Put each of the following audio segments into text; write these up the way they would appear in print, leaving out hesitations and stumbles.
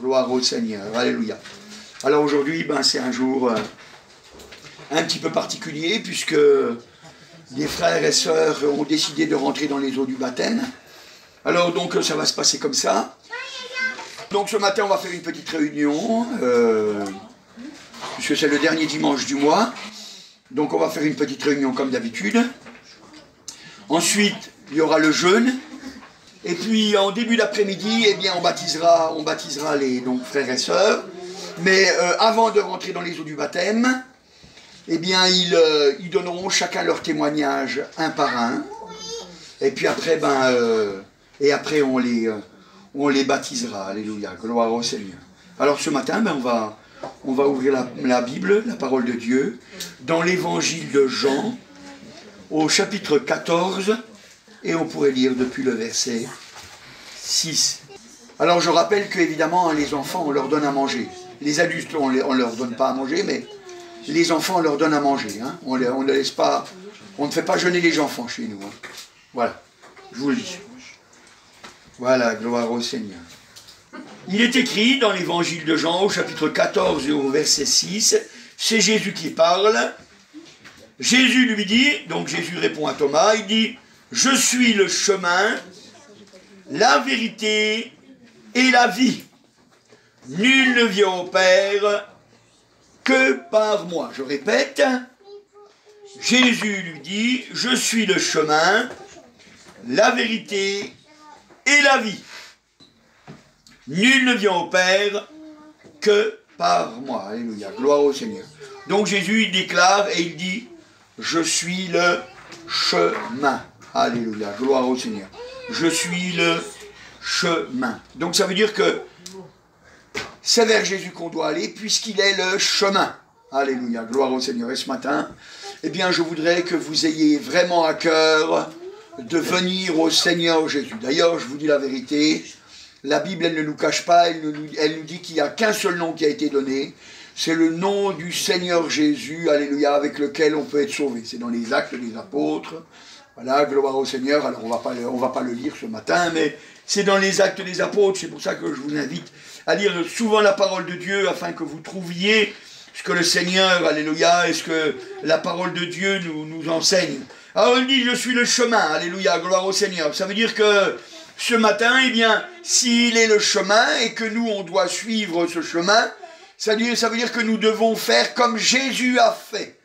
gloire au Seigneur, alléluia. Alors aujourd'hui, ben, c'est un jour un petit peu particulier, puisque les frères et sœurs ont décidé de rentrer dans les eaux du baptême. Alors donc ça va se passer comme ça. Donc ce matin, on va faire une petite réunion, puisque c'est le dernier dimanche du mois. Donc on va faire une petite réunion comme d'habitude. Ensuite, il y aura le jeûne. Et puis en début d'après-midi, eh bien, on baptisera les donc, frères et sœurs. Mais avant de rentrer dans les eaux du baptême, eh bien, ils donneront chacun leur témoignage un par un. Et puis après, on les baptisera. Alléluia, gloire au Seigneur. Alors ce matin, ben, on va ouvrir la Bible, la parole de Dieu, dans l'évangile de Jean, au chapitre 14, et on pourrait lire depuis le verset 6. Alors je rappelle qu'évidemment, les enfants, on leur donne à manger. Les adultes, on ne leur donne pas à manger, mais les enfants, on leur donne à manger. Hein. On ne laisse pas, on ne fait pas jeûner les enfants chez nous. Hein. Voilà, je vous le dis. Voilà, gloire au Seigneur. Il est écrit dans l'évangile de Jean, au chapitre 14 et au verset 6, c'est Jésus qui parle. Jésus lui dit, donc Jésus répond à Thomas, il dit, « Je suis le chemin, la vérité et la vie. Nul ne vient au Père que par moi. » Je répète, Jésus lui dit, « Je suis le chemin, la vérité et la vie. Nul ne vient au Père que par moi. » Alléluia, gloire au Seigneur. Donc Jésus, il déclare et il dit, « Je suis le chemin. » Alléluia, gloire au Seigneur. Je suis le chemin. Donc ça veut dire que c'est vers Jésus qu'on doit aller, puisqu'il est le chemin. Alléluia, gloire au Seigneur. Et ce matin, eh bien, je voudrais que vous ayez vraiment à cœur de venir au Seigneur Jésus. D'ailleurs, je vous dis la vérité, la Bible, elle ne nous cache pas, elle nous dit qu'il n'y a qu'un seul nom qui a été donné, c'est le nom du Seigneur Jésus, alléluia, avec lequel on peut être sauvé. C'est dans les Actes des Apôtres. Voilà, gloire au Seigneur. Alors, on va pas le lire ce matin, mais c'est dans les Actes des Apôtres. C'est pour ça que je vous invite à lire souvent la parole de Dieu, afin que vous trouviez ce que le Seigneur, alléluia, et ce que la parole de Dieu nous enseigne. Alors, il dit, je suis le chemin, alléluia, gloire au Seigneur. Ça veut dire que ce matin, eh bien, s'il est le chemin, et que nous, on doit suivre ce chemin, ça veut dire que nous devons faire comme Jésus a fait.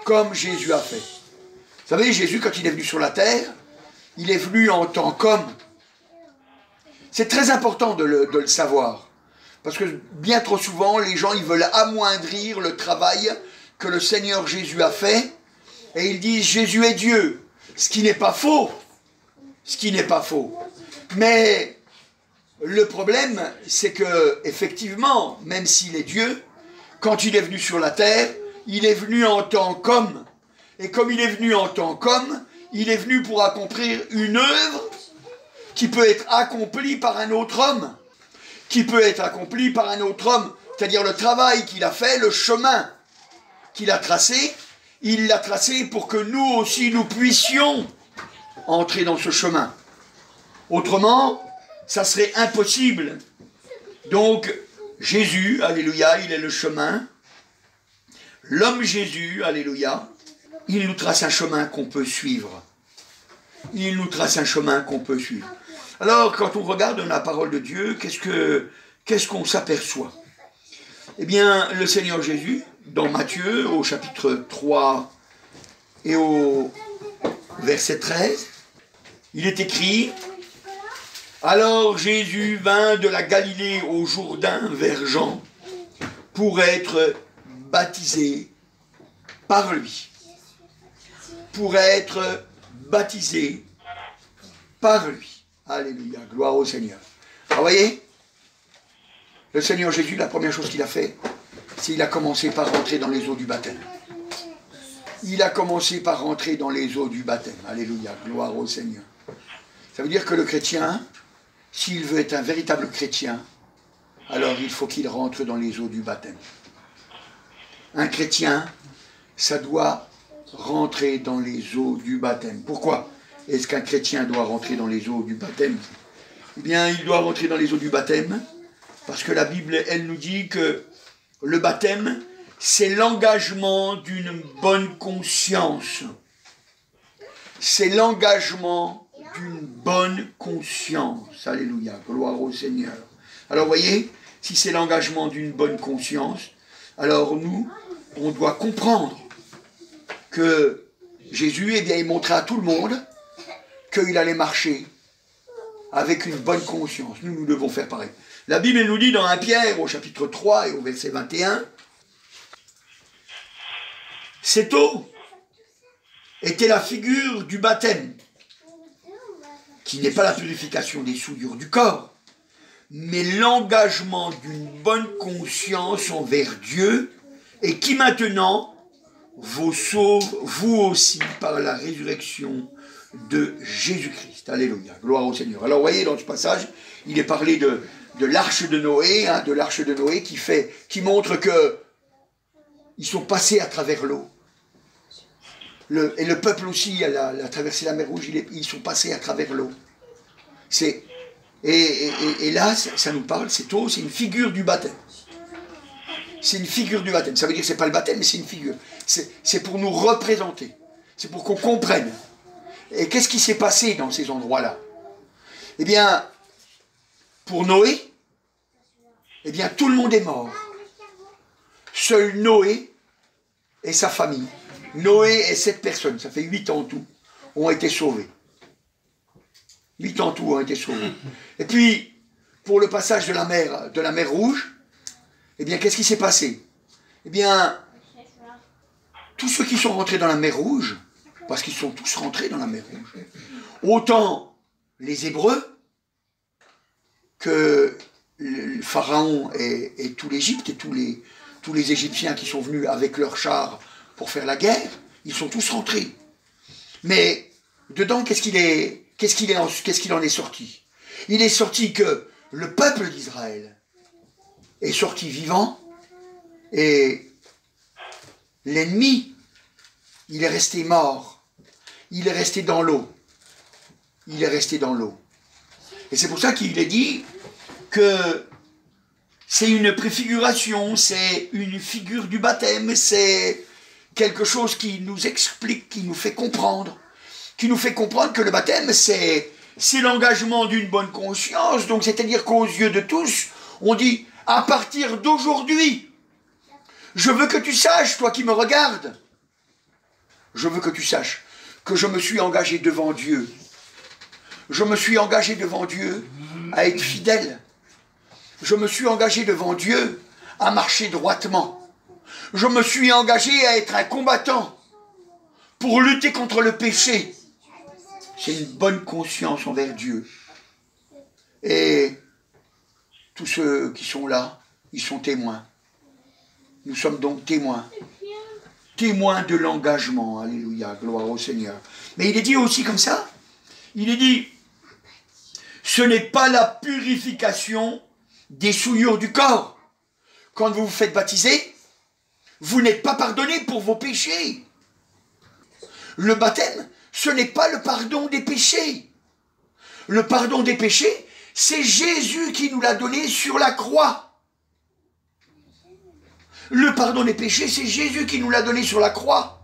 Comme Jésus a fait. Vous savez, Jésus, quand il est venu sur la terre, il est venu en tant qu'homme. C'est très important de le savoir. Parce que bien trop souvent, les gens, ils veulent amoindrir le travail que le Seigneur Jésus a fait. Et ils disent, Jésus est Dieu. Ce qui n'est pas faux. Ce qui n'est pas faux. Mais le problème, c'est que, effectivement, même s'il est Dieu, quand il est venu sur la terre, il est venu en tant qu'homme. Et comme il est venu en tant qu'homme, il est venu pour accomplir une œuvre qui peut être accomplie par un autre homme. Qui peut être accomplie par un autre homme. C'est-à-dire le travail qu'il a fait, le chemin qu'il a tracé, il l'a tracé pour que nous aussi, nous puissions entrer dans ce chemin. Autrement, ça serait impossible. Donc, Jésus, alléluia, il est le chemin. L'homme Jésus, alléluia, il nous trace un chemin qu'on peut suivre. Il nous trace un chemin qu'on peut suivre. Alors, quand on regarde la parole de Dieu, qu'est-ce qu'on s'aperçoit? Eh bien, le Seigneur Jésus, dans Matthieu, au chapitre 3 et au verset 13, il est écrit, « Alors Jésus vint de la Galilée au Jourdain vers Jean pour être baptisé par lui. » Pour être baptisé par lui. Alléluia, gloire au Seigneur. Alors, vous voyez, le Seigneur Jésus, la première chose qu'il a fait, c'est qu'il a commencé par rentrer dans les eaux du baptême. Il a commencé par rentrer dans les eaux du baptême. Alléluia, gloire au Seigneur. Ça veut dire que le chrétien, s'il veut être un véritable chrétien, alors il faut qu'il rentre dans les eaux du baptême. Un chrétien, ça doit rentrer dans les eaux du baptême. Pourquoi est-ce qu'un chrétien doit rentrer dans les eaux du baptême? Eh bien, il doit rentrer dans les eaux du baptême Parce que la Bible, elle nous dit que le baptême, c'est l'engagement d'une bonne conscience. C'est l'engagement d'une bonne conscience. Alléluia, gloire au Seigneur. Alors vous voyez, si c'est l'engagement d'une bonne conscience, alors nous, on doit comprendre que Jésus, eh bien, il montrait à tout le monde qu'il allait marcher avec une bonne conscience. Nous devons faire pareil. La Bible nous dit dans 1 Pierre, au chapitre 3 et au verset 21, cette eau était la figure du baptême, qui n'est pas la purification des souillures du corps, mais l'engagement d'une bonne conscience envers Dieu, et qui maintenant vous sauve, vous aussi, par la résurrection de Jésus-Christ. Alléluia, gloire au Seigneur. Alors, vous voyez, dans ce passage, il est parlé de l'arche de Noé, de l'arche de Noé qui montre que ils sont passés à travers l'eau. Et le peuple aussi, a traversé la mer Rouge, ils sont passés à travers l'eau. Et là, ça nous parle, cette eau, c'est une figure du baptême. C'est une figure du baptême. Ça veut dire que ce n'est pas le baptême, mais c'est une figure. C'est pour nous représenter. C'est pour qu'on comprenne. Et qu'est-ce qui s'est passé dans ces endroits-là? Eh bien, pour Noé, eh bien, tout le monde est mort. Seul Noé et sa famille. Noé et 7 personnes, ça fait 8 en tout, ont été sauvés. 8 en tout ont été sauvés. Et puis, pour le passage de la mer Rouge, eh bien, qu'est-ce qui s'est passé? Eh bien, tous ceux qui sont rentrés dans la mer Rouge, parce qu'ils sont tous rentrés dans la mer Rouge, autant les Hébreux que le Pharaon et tout l'Égypte et tous les Égyptiens qui sont venus avec leurs chars pour faire la guerre, ils sont tous rentrés. Mais dedans, qu'est-ce qu'il en est sorti? Il est sorti que le peuple d'Israël est sorti vivant et l'ennemi, il est resté mort. Il est resté dans l'eau. Il est resté dans l'eau. Et c'est pour ça qu'il est dit que c'est une préfiguration, c'est une figure du baptême, c'est quelque chose qui nous explique, qui nous fait comprendre que le baptême, c'est l'engagement d'une bonne conscience. Donc, c'est-à-dire qu'aux yeux de tous, on dit, à partir d'aujourd'hui, je veux que tu saches, toi qui me regardes, je veux que tu saches que je me suis engagé devant Dieu. Je me suis engagé devant Dieu à être fidèle. Je me suis engagé devant Dieu à marcher droitement. Je me suis engagé à être un combattant pour lutter contre le péché. C'est une bonne conscience envers Dieu. Et tous ceux qui sont là, ils sont témoins. Nous sommes donc témoins. Témoins de l'engagement. Alléluia, gloire au Seigneur. Mais il est dit aussi comme ça, il est dit, ce n'est pas la purification des souillures du corps. Quand vous vous faites baptiser, vous n'êtes pas pardonné pour vos péchés. Le baptême, ce n'est pas le pardon des péchés. Le pardon des péchés, c'est Jésus qui nous l'a donné sur la croix. Le pardon des péchés, c'est Jésus qui nous l'a donné sur la croix.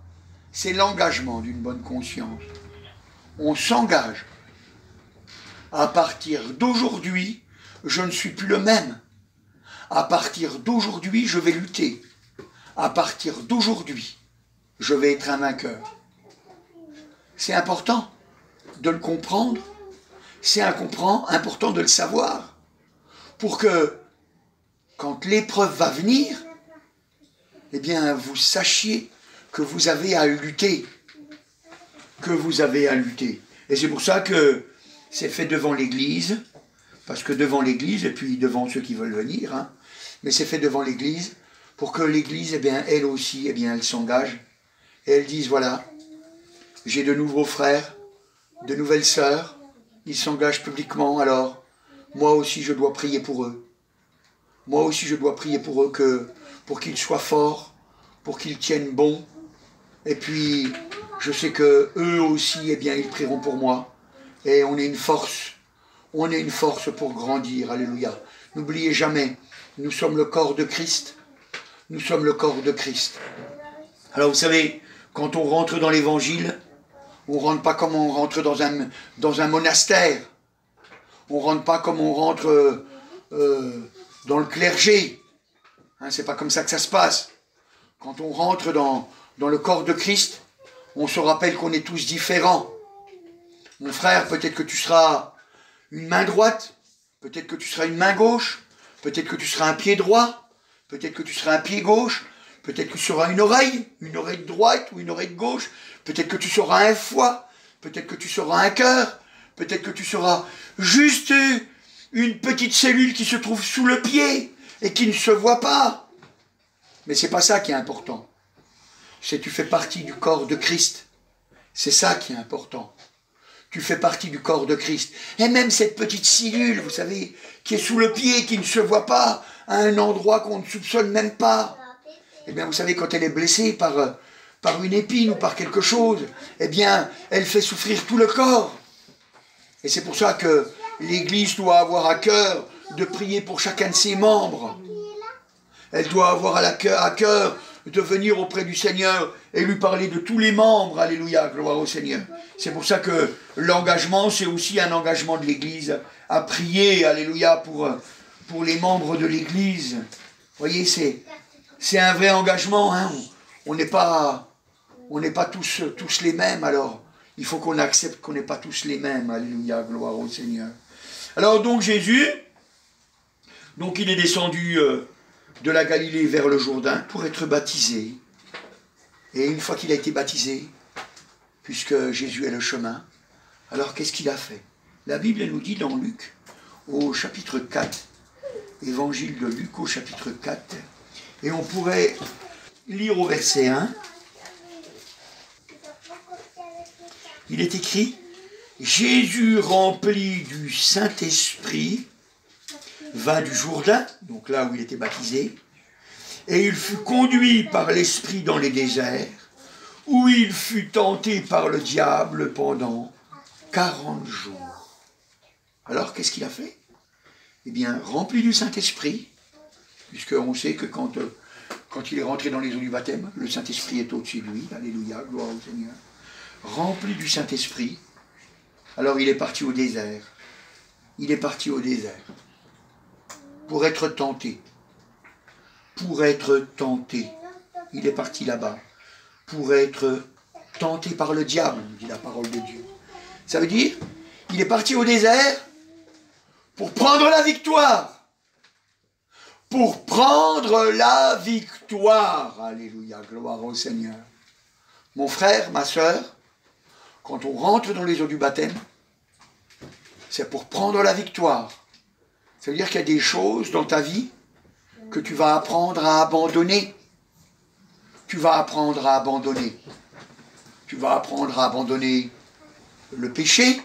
C'est l'engagement d'une bonne conscience. On s'engage. À partir d'aujourd'hui, je ne suis plus le même. À partir d'aujourd'hui, je vais lutter. À partir d'aujourd'hui, je vais être un vainqueur. C'est important de le comprendre. C'est important de le savoir. Pour que, quand l'épreuve va venir, eh bien, vous sachiez que vous avez à lutter. Que vous avez à lutter. Et c'est pour ça que c'est fait devant l'Église, parce que devant l'Église, et puis devant ceux qui veulent venir, mais c'est fait devant l'Église, pour que l'Église, eh bien, elle aussi, eh bien, elle s'engage, et elle dise, voilà, j'ai de nouveaux frères, de nouvelles sœurs, ils s'engagent publiquement, alors, moi aussi je dois prier pour eux. Moi aussi je dois prier pour eux, pour qu'ils soient forts, pour qu'ils tiennent bon, et puis, je sais que eux aussi, eh bien, ils prieront pour moi. Et on est une force pour grandir, alléluia. N'oubliez jamais, nous sommes le corps de Christ. Nous sommes le corps de Christ. Alors vous savez, quand on rentre dans l'évangile, on ne rentre pas comme on rentre dans un monastère. On ne rentre pas comme on rentre dans le clergé. Hein, c'est pas comme ça que ça se passe. Quand on rentre dans le corps de Christ, on se rappelle qu'on est tous différents. Mon frère, peut-être que tu seras une main droite, peut-être que tu seras une main gauche, peut-être que tu seras un pied droit, peut-être que tu seras un pied gauche, peut-être que tu seras une oreille droite ou une oreille gauche, peut-être que tu seras un foie, peut-être que tu seras un cœur, peut-être que tu seras juste une petite cellule qui se trouve sous le pied et qui ne se voit pas. Mais c'est pas ça qui est important. C'est que tu fais partie du corps de Christ. C'est ça qui est important. Tu fais partie du corps de Christ. Et même cette petite cellule, vous savez, qui est sous le pied, qui ne se voit pas, à un endroit qu'on ne soupçonne même pas. Eh bien, vous savez, quand elle est blessée par une épine ou par quelque chose, eh bien, elle fait souffrir tout le corps. Et c'est pour ça que l'Église doit avoir à cœur de prier pour chacun de ses membres. Elle doit avoir à cœur de venir auprès du Seigneur et lui parler de tous les membres. Alléluia, gloire au Seigneur. C'est pour ça que l'engagement, c'est aussi un engagement de l'Église à prier, alléluia, pour les membres de l'Église. Vous voyez, c'est un vrai engagement. Hein. On n'est pas tous les mêmes, alors il faut qu'on accepte qu'on n'est pas tous les mêmes. Alléluia, gloire au Seigneur. Alors donc Jésus, donc il est descendu de la Galilée vers le Jourdain pour être baptisé. Et une fois qu'il a été baptisé, puisque Jésus est le chemin, alors qu'est-ce qu'il a fait? La Bible elle nous dit dans Luc, au chapitre 4, évangile de Luc au chapitre 4, et on pourrait lire au verset 1, il est écrit, Jésus rempli du Saint-Esprit vint du Jourdain, donc là où il était baptisé, et il fut conduit par l'Esprit dans les déserts, où il fut tenté par le diable pendant 40 jours. Alors, qu'est-ce qu'il a fait? Eh bien, rempli du Saint-Esprit, puisqu'on sait que quand il est rentré dans les eaux du baptême, le Saint-Esprit est au-dessus de lui, alléluia, gloire au Seigneur, rempli du Saint-Esprit, alors il est parti au désert. Il est parti au désert pour être tenté. Pour être tenté. Il est parti là-bas pour être tenté par le diable, dit la parole de Dieu. Ça veut dire, il est parti au désert pour prendre la victoire. Pour prendre la victoire. Alléluia, gloire au Seigneur. Mon frère, ma sœur, quand on rentre dans les eaux du baptême, c'est pour prendre la victoire. Ça veut dire qu'il y a des choses dans ta vie que tu vas apprendre à abandonner. Tu vas apprendre à abandonner. Tu vas apprendre à abandonner le péché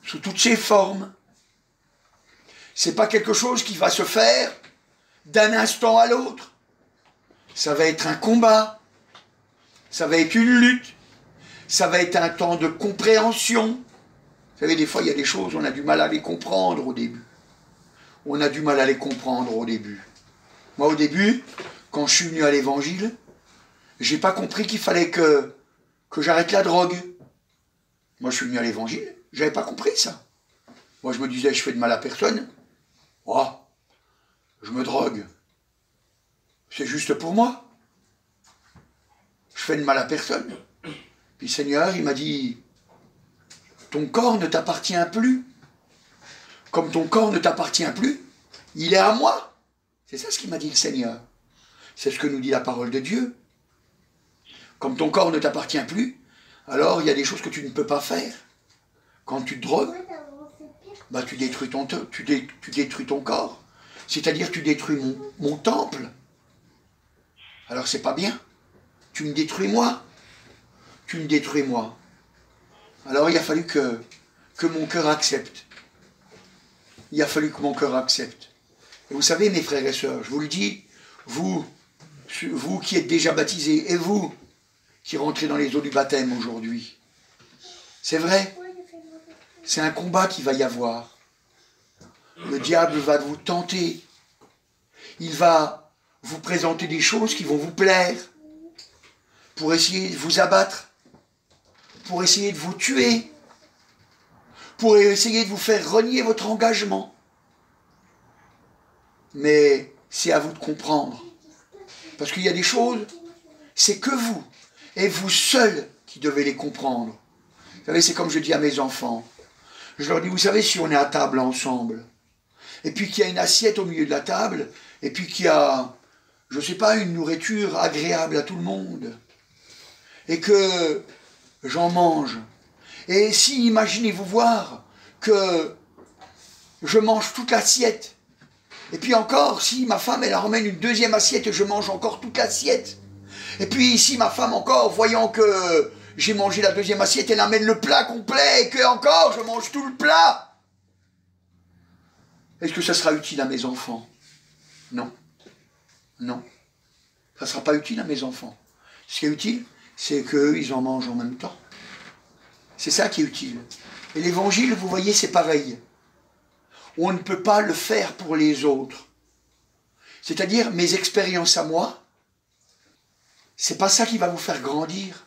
sous toutes ses formes. C'est pas quelque chose qui va se faire d'un instant à l'autre. Ça va être un combat. Ça va être une lutte. Ça va être un temps de compréhension. Vous savez, des fois, il y a des choses, on a du mal à les comprendre au début. On a du mal à les comprendre au début. Moi, au début, quand je suis venu à l'évangile, j'ai pas compris qu'il fallait que j'arrête la drogue. Moi, je suis venu à l'évangile, j'avais pas compris ça. Moi, je me disais, je fais de mal à personne. Oh, je me drogue. C'est juste pour moi. Je fais de mal à personne. Puis le Seigneur, il m'a dit, ton corps ne t'appartient plus. Comme ton corps ne t'appartient plus, il est à moi. C'est ça ce qu'il m'a dit le Seigneur. C'est ce que nous dit la parole de Dieu. Comme ton corps ne t'appartient plus, alors il y a des choses que tu ne peux pas faire. Quand tu te drogues, bah, tu détruis ton corps. C'est-à-dire tu détruis mon temple. Alors c'est pas bien. Tu me détruis moi. Tu me détruis moi. Alors il a fallu que mon cœur accepte. Il a fallu que mon cœur accepte. Et vous savez, mes frères et sœurs, je vous le dis, vous qui êtes déjà baptisés, et vous qui rentrez dans les eaux du baptême aujourd'hui, c'est vrai, c'est un combat qu'il va y avoir. Le diable va vous tenter. Il va vous présenter des choses qui vont vous plaire, pour essayer de vous abattre, pour essayer de vous tuer, pour essayer de vous faire renier votre engagement. Mais c'est à vous de comprendre. Parce qu'il y a des choses, c'est que vous, et vous seul, qui devez les comprendre. Vous savez, c'est comme je dis à mes enfants. Je leur dis, vous savez, si on est à table ensemble, et puis qu'il y a une assiette au milieu de la table, et puis qu'il y a, je ne sais pas, une nourriture agréable à tout le monde, et que j'en mange, et si, imaginez-vous voir que je mange toute l'assiette, et puis encore, si ma femme, elle ramène une deuxième assiette, et je mange encore toute l'assiette, et puis si ma femme encore, voyant que j'ai mangé la deuxième assiette, elle amène le plat complet, et que encore, je mange tout le plat, est-ce que ça sera utile à mes enfants? Non. Non. Ça ne sera pas utile à mes enfants. Ce qui est utile, c'est qu'eux, ils en mangent en même temps. C'est ça qui est utile. Et l'évangile, vous voyez, c'est pareil. On ne peut pas le faire pour les autres. C'est-à-dire, mes expériences à moi, c'est pas ça qui va vous faire grandir.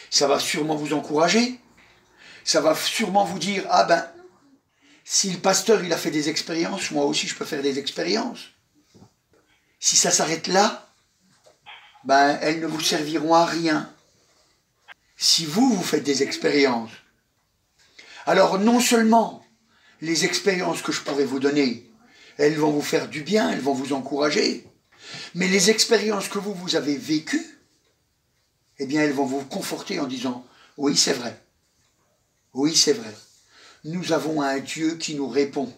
Ça va sûrement vous encourager. Ça va sûrement vous dire, ah ben, si le pasteur, il a fait des expériences, moi aussi, je peux faire des expériences. Si ça s'arrête là, ben, elles ne vous serviront à rien. Si vous, vous faites des expériences, alors non seulement les expériences que je pourrais vous donner, elles vont vous faire du bien, elles vont vous encourager, mais les expériences que vous avez vécues, eh bien, elles vont vous conforter en disant, oui, c'est vrai. Oui, c'est vrai. Nous avons un Dieu qui nous répond,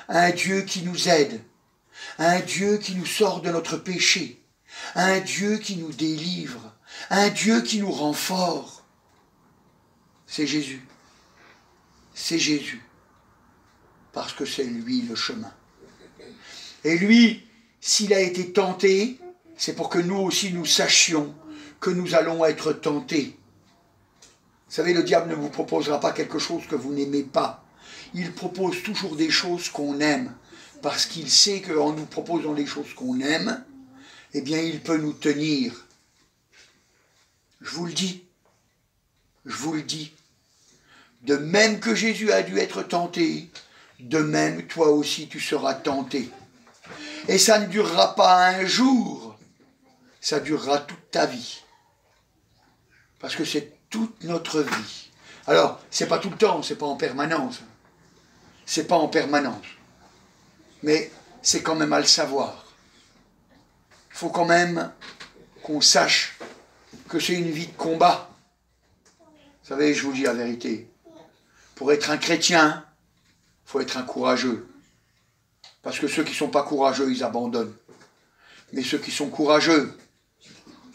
un Dieu qui nous aide, un Dieu qui nous sort de notre péché, un Dieu qui nous délivre, un Dieu qui nous rend forts. C'est Jésus. C'est Jésus. Parce que c'est lui le chemin. Et lui, s'il a été tenté, c'est pour que nous aussi nous sachions que nous allons être tentés. Vous savez, le diable ne vous proposera pas quelque chose que vous n'aimez pas. Il propose toujours des choses qu'on aime. Parce qu'il sait qu'en nous proposant des choses qu'on aime, eh bien, il peut nous tenir. Je vous le dis. Je vous le dis. De même que Jésus a dû être tenté, de même, toi aussi, tu seras tenté. Et ça ne durera pas un jour. Ça durera toute ta vie. Parce que c'est toute notre vie. Alors, c'est pas tout le temps, c'est pas en permanence. C'est pas en permanence. Mais c'est quand même à le savoir. Il faut quand même qu'on sache que c'est une vie de combat. Vous savez, je vous dis la vérité. Pour être un chrétien, il faut être un courageux. Parce que ceux qui ne sont pas courageux, ils abandonnent. Mais ceux qui sont courageux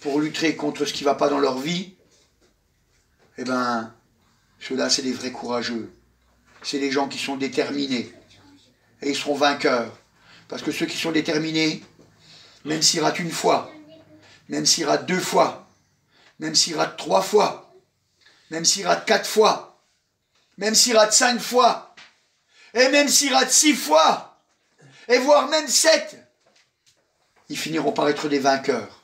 pour lutter contre ce qui ne va pas dans leur vie, eh bien, ceux-là, c'est des vrais courageux. C'est des gens qui sont déterminés. Et ils seront vainqueurs. Parce que ceux qui sont déterminés, même s'ils ratent une fois, même s'ils ratent 2 fois, même s'ils ratent 3 fois, même s'ils ratent 4 fois, même s'ils ratent 5 fois, et même s'ils ratent 6 fois, et voire même 7, ils finiront par être des vainqueurs.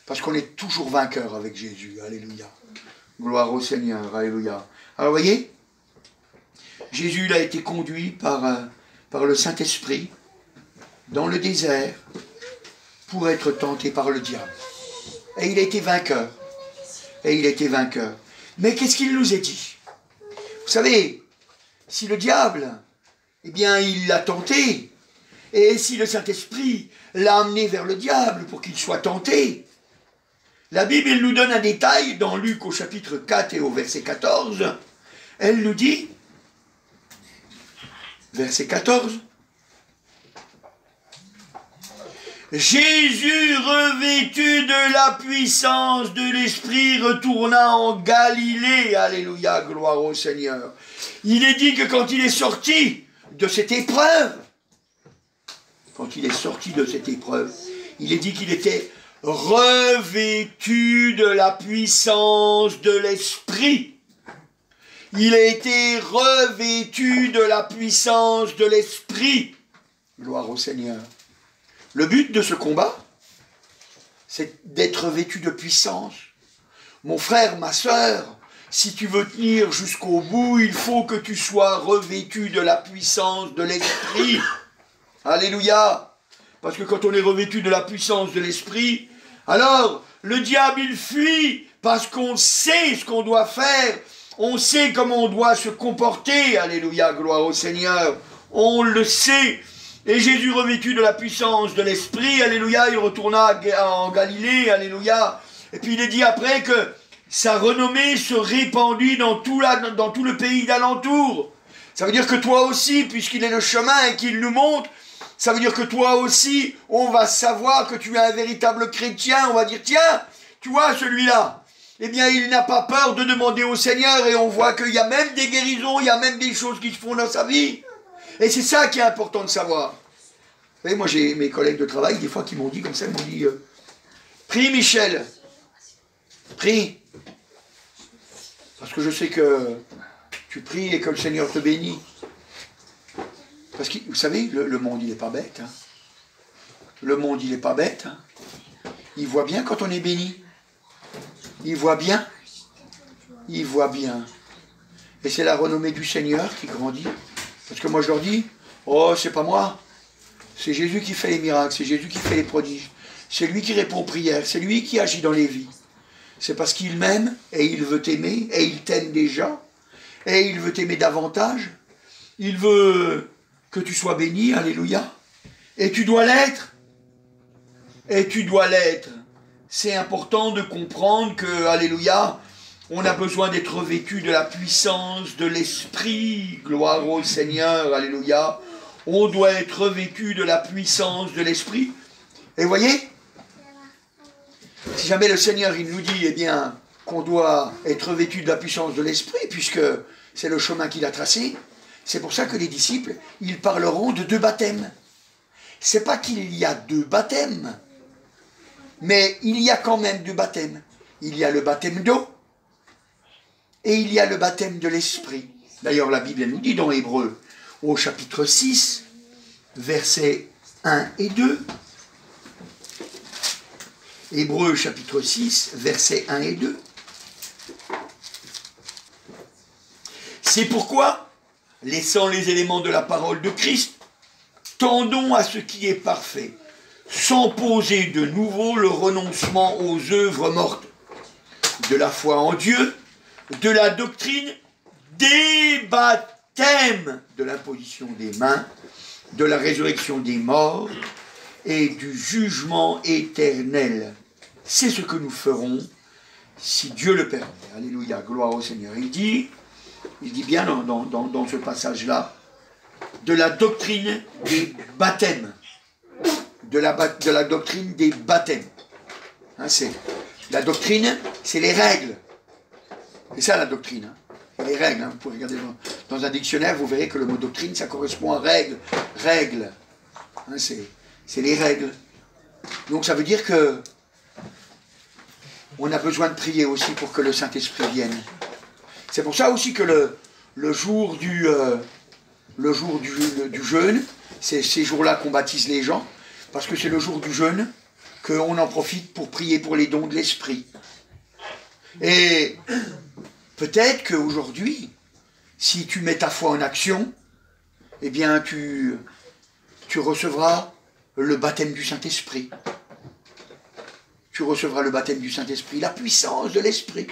Parce qu'on est toujours vainqueur avec Jésus. Alléluia. Gloire au Seigneur. Alléluia. Alors vous voyez, Jésus il a été conduit par le Saint-Esprit dans le désert pour être tenté par le diable. Et il a été vainqueur. Et il a été vainqueur. Mais qu'est-ce qu'il nous a dit? Vous savez, si le diable, eh bien, il l'a tenté, et si le Saint-Esprit l'a amené vers le diable pour qu'il soit tenté, la Bible elle nous donne un détail dans Luc au chapitre 4 et au verset 14. Elle nous dit, verset 14, Jésus, revêtu de la puissance de l'Esprit, retourna en Galilée. Alléluia, gloire au Seigneur. Il est dit que quand il est sorti de cette épreuve, il est dit qu'il était revêtu de la puissance de l'Esprit. Il a été revêtu de la puissance de l'Esprit. Gloire au Seigneur. Le but de ce combat, c'est d'être vêtu de puissance. Mon frère, ma sœur, si tu veux tenir jusqu'au bout, il faut que tu sois revêtu de la puissance de l'Esprit. Alléluia. Parce que quand on est revêtu de la puissance de l'Esprit, alors le diable il fuit parce qu'on sait ce qu'on doit faire. On sait comment on doit se comporter. Alléluia, gloire au Seigneur. On le sait. Et Jésus revêtu de la puissance de l'Esprit, alléluia, il retourna en Galilée, alléluia. Et puis il est dit après que sa renommée se répandit dans tout le pays d'alentour. Ça veut dire que toi aussi, puisqu'il est le chemin et qu'il nous montre, ça veut dire que toi aussi, on va savoir que tu es un véritable chrétien. On va dire, tiens, tu vois celui-là, eh bien il n'a pas peur de demander au Seigneur. Et on voit qu'il y a même des guérisons, il y a même des choses qui se font dans sa vie. Et c'est ça qui est important de savoir. Vous voyez, moi j'ai mes collègues de travail, des fois, qui m'ont dit comme ça, ils m'ont dit, prie Michel, prie. Parce que je sais que tu pries et que le Seigneur te bénit. Parce que, vous savez, le monde, il n'est pas bête. Hein. Le monde, il n'est pas bête. Hein. Il voit bien quand on est béni. Il voit bien. Il voit bien. Et c'est la renommée du Seigneur qui grandit. Parce que moi, je leur dis, oh, c'est pas moi. C'est Jésus qui fait les miracles. C'est Jésus qui fait les prodiges. C'est lui qui répond aux prières. C'est lui qui agit dans les vies. C'est parce qu'il m'aime et il veut t'aimer. Et il t'aime déjà. Et il veut t'aimer davantage. Il veut que tu sois béni. Alléluia. Et tu dois l'être. Et tu dois l'être. C'est important de comprendre que, alléluia, on a besoin d'être revêtu de la puissance de l'Esprit. Gloire au Seigneur, alléluia. On doit être revêtu de la puissance de l'Esprit. Et voyez, si jamais le Seigneur il nous dit, eh bien, qu'on doit être revêtu de la puissance de l'Esprit, puisque c'est le chemin qu'il a tracé, c'est pour ça que les disciples, ils parleront de 2 baptêmes. C'est pas qu'il y a 2 baptêmes, mais il y a quand même 2 baptêmes. Il y a le baptême d'eau, et il y a le baptême de l'Esprit. D'ailleurs, la Bible nous dit dans Hébreux, au chapitre 6, versets 1 et 2. Hébreux, chapitre 6, versets 1 et 2. C'est pourquoi, laissant les éléments de la parole de Christ, tendons à ce qui est parfait, sans poser de nouveau le renoncement aux œuvres mortes, de la foi en Dieu, de la doctrine des baptêmes, de l'imposition des mains, de la résurrection des morts et du jugement éternel. C'est ce que nous ferons si Dieu le permet. Alléluia, gloire au Seigneur. Il dit bien dans ce passage-là, de la doctrine des baptêmes. De la doctrine des baptêmes. Hein, la doctrine, c'est les règles. C'est ça la doctrine. Hein. Les règles. Hein. Vous pouvez regarder dans un dictionnaire, vous verrez que le mot doctrine, ça correspond à règle. Règle. Hein, c'est les règles. Donc ça veut dire que on a besoin de prier aussi pour que le Saint-Esprit vienne. C'est pour ça aussi que le jour du jeûne, c'est ces jours-là qu'on baptise les gens, parce que c'est le jour du jeûne qu'on en profite pour prier pour les dons de l'Esprit. Et peut-être qu'aujourd'hui, si tu mets ta foi en action, eh bien tu recevras le baptême du Saint-Esprit. Tu recevras le baptême du Saint-Esprit, la puissance de l'Esprit.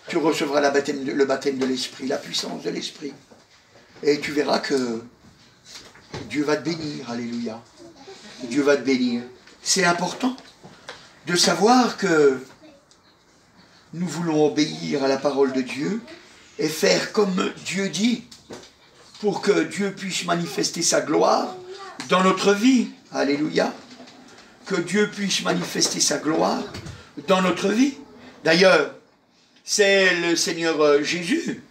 Tu recevras le baptême de l'Esprit, la puissance de l'Esprit. Et tu verras que Dieu va te bénir, alléluia. Dieu va te bénir. C'est important de savoir que nous voulons obéir à la parole de Dieu et faire comme Dieu dit pour que Dieu puisse manifester sa gloire dans notre vie. Alléluia. Que Dieu puisse manifester sa gloire dans notre vie. D'ailleurs, c'est le Seigneur Jésus.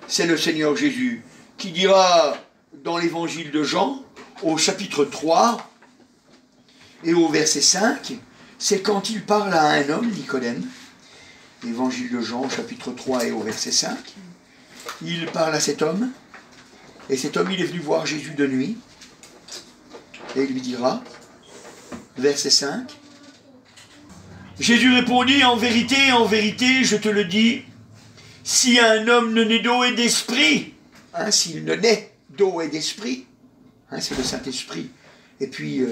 C'est le Seigneur Jésus qui dira dans l'évangile de Jean, au chapitre 3 et au verset 5, c'est quand il parle à un homme, Nicodème, Évangile de Jean, chapitre 3 et au verset 5. Il parle à cet homme, et cet homme, il est venu voir Jésus de nuit, et il lui dira, verset 5, Jésus répondit, en vérité, je te le dis, si un homme ne naît d'eau et d'esprit, hein, s'il ne naît d'eau et d'esprit, hein, c'est le Saint-Esprit, et puis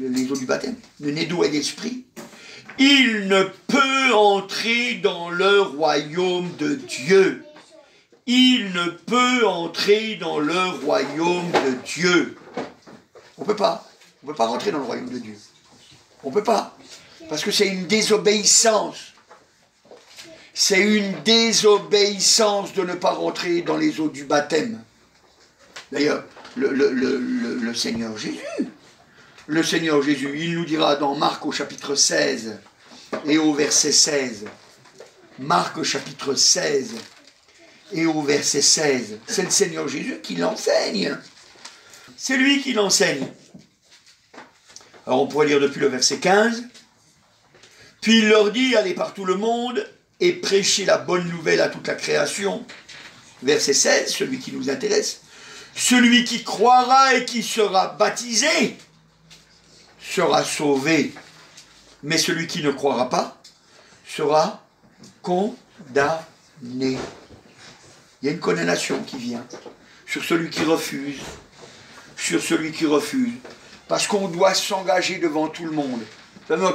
les eaux du baptême, ne naît d'eau et d'esprit, il ne peut entrer dans le royaume de Dieu. Il ne peut entrer dans le royaume de Dieu. On ne peut pas. On ne peut pas rentrer dans le royaume de Dieu. On ne peut pas. Parce que c'est une désobéissance. C'est une désobéissance de ne pas rentrer dans les eaux du baptême. D'ailleurs, le Seigneur Jésus, il nous dira dans Marc au chapitre 16 et au verset 16. Marc au chapitre 16 et au verset 16. C'est le Seigneur Jésus qui l'enseigne. C'est lui qui l'enseigne. Alors on pourrait lire depuis le verset 15. Puis il leur dit, allez par tout le monde et prêchez la bonne nouvelle à toute la création. Verset 16, celui qui nous intéresse. Celui qui croira et qui sera baptisé sera sauvé. Mais celui qui ne croira pas sera condamné. Il y a une condamnation qui vient sur celui qui refuse. Sur celui qui refuse. Parce qu'on doit s'engager devant tout le monde. Vous savez, moi,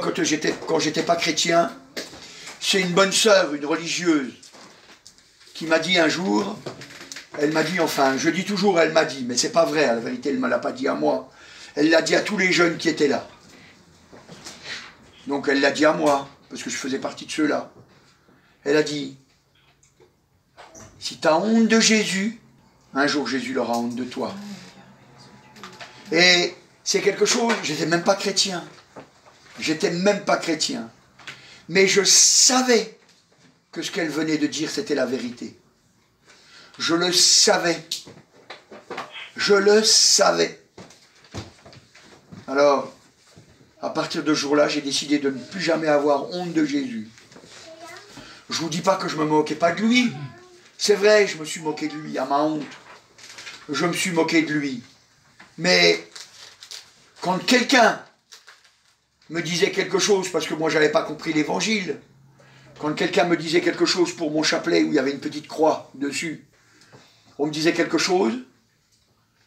quand j'étais pas chrétien, c'est une bonne sœur, une religieuse, qui m'a dit un jour, elle m'a dit, enfin, je dis toujours elle m'a dit, mais c'est pas vrai, la vérité, elle ne me l'a pas dit à moi. Elle l'a dit à tous les jeunes qui étaient là. Donc elle l'a dit à moi, parce que je faisais partie de ceux-là. Elle a dit, si tu as honte de Jésus, un jour Jésus aura honte de toi. Et c'est quelque chose, j'étais même pas chrétien. J'étais même pas chrétien. Mais je savais que ce qu'elle venait de dire, c'était la vérité. Je le savais. Je le savais. Alors, à partir de ce jour-là, j'ai décidé de ne plus jamais avoir honte de Jésus. Je ne vous dis pas que je ne me moquais pas de lui. C'est vrai, je me suis moqué de lui, à ma honte. Je me suis moqué de lui. Mais quand quelqu'un me disait quelque chose, parce que moi je n'avais pas compris l'évangile, quand quelqu'un me disait quelque chose pour mon chapelet où il y avait une petite croix dessus, on me disait quelque chose,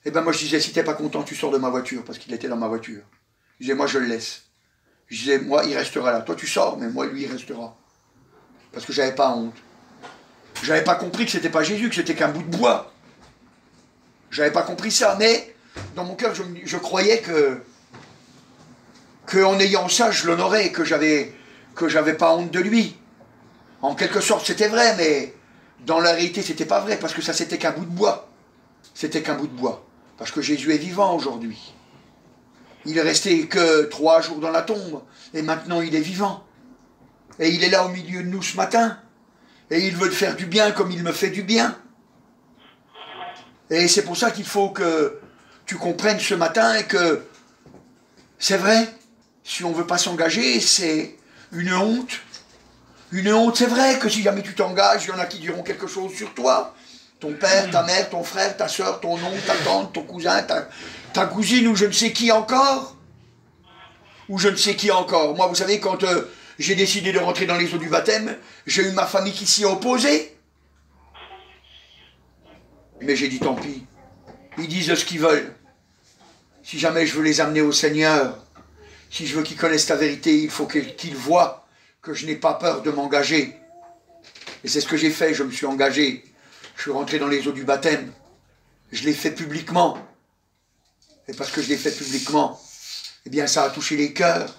et ben moi je disais, si tu n'es pas content, tu sors de ma voiture, parce qu'il était dans ma voiture. Je disais, moi je le laisse. Je disais, moi il restera là. Toi tu sors, mais moi lui il restera. Parce que je n'avais pas honte. Je n'avais pas compris que c'était pas Jésus, que c'était qu'un bout de bois. Je n'avais pas compris ça, mais dans mon cœur je croyais qu'en ayant ça, je l'honorais, que j'avais pas honte de lui. En quelque sorte, c'était vrai, mais dans la réalité, c'était pas vrai, parce que ça, c'était qu'un bout de bois. C'était qu'un bout de bois. Parce que Jésus est vivant aujourd'hui. Il est resté que 3 jours dans la tombe, et maintenant il est vivant. Et il est là au milieu de nous ce matin, et il veut te faire du bien comme il me fait du bien. Et c'est pour ça qu'il faut que tu comprennes ce matin que c'est vrai, si on ne veut pas s'engager, c'est une honte. Une honte, c'est vrai que si jamais tu t'engages, il y en a qui diront quelque chose sur toi. Ton père, ta mère, ton frère, ta soeur, ton oncle, ta tante, ton cousin, ta cousine ou je ne sais qui encore. Ou je ne sais qui encore. Moi, vous savez, quand j'ai décidé de rentrer dans les eaux du baptême, j'ai eu ma famille qui s'y est opposée. Mais j'ai dit tant pis. Ils disent ce qu'ils veulent. Si jamais je veux les amener au Seigneur, si je veux qu'ils connaissent la vérité, il faut qu'ils voient que je n'ai pas peur de m'engager. Et c'est ce que j'ai fait, je me suis engagé. Je suis rentré dans les eaux du baptême. Je l'ai fait publiquement. Et parce que je l'ai fait publiquement, eh bien ça a touché les cœurs.